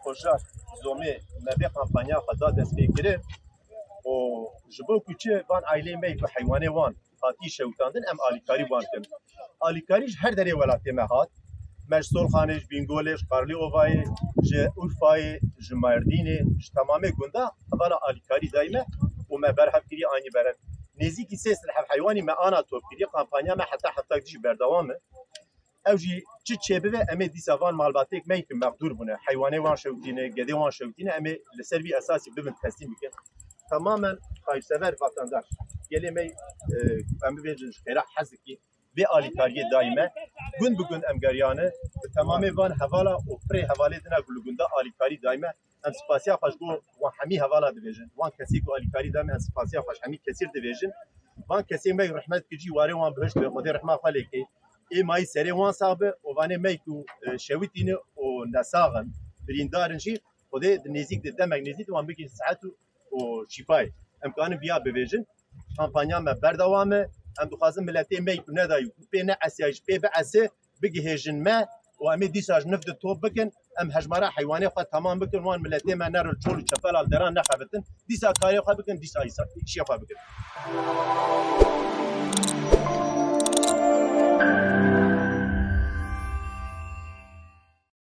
خوشا زومه نبی کمپانیا خدا دست بگیره و جبو کوچه وان عائله می که حیوانه وان خاطی شوتاندن ام آلیکاری وان کن آلیکاریش هر دری ولاتی مهات مجسول خانش بینگولش قارلی اوای ج اورفای ج مردینه ج تمام گنده حوالا آلیکاری دایمه و ما برهب کری آنی برن نزیکی سیس حیوانی ما آنا توب کری کمپانیا ما حتی دیش بردوامه اوجی چه به امه دیسوان مالباتک میک مقدور بونه حیوانه وان شوتینه گده وان شوتینه امه لسروی اساسی ببن تسلیم میکن تماما خايف سفر vatandaş geleme em bejin xera hazki ve alikariye daime gün bugün em garyanı tamamı van havala o pre havale dina gulugunda alikari daime em spasiya xaşgo ve hami havala dibejin van kesi ko alikari daime em spasiya xaş hami kesir dibejin van kesi me rahmet kici ware wan behşt ve xode rahma xaleki e may sere wan sabe o vane meyku şewitine o nasagan birindarin şi xode nezik de demek nezik wan beki saatu و شفای امکان بیا ببیجن کمپانیا ما بردوامه ام دخوازم ملتی می کنه دایو بین اسیاج به اسه بگی هجن ما و امی دیساج نفد توب بکن ام حجمره حیوانی خود تمام بکن وان ملتی ما نرو چول چپل دران نخبتن دیسا کاری خود بکن دیسا ایسا شفا بکن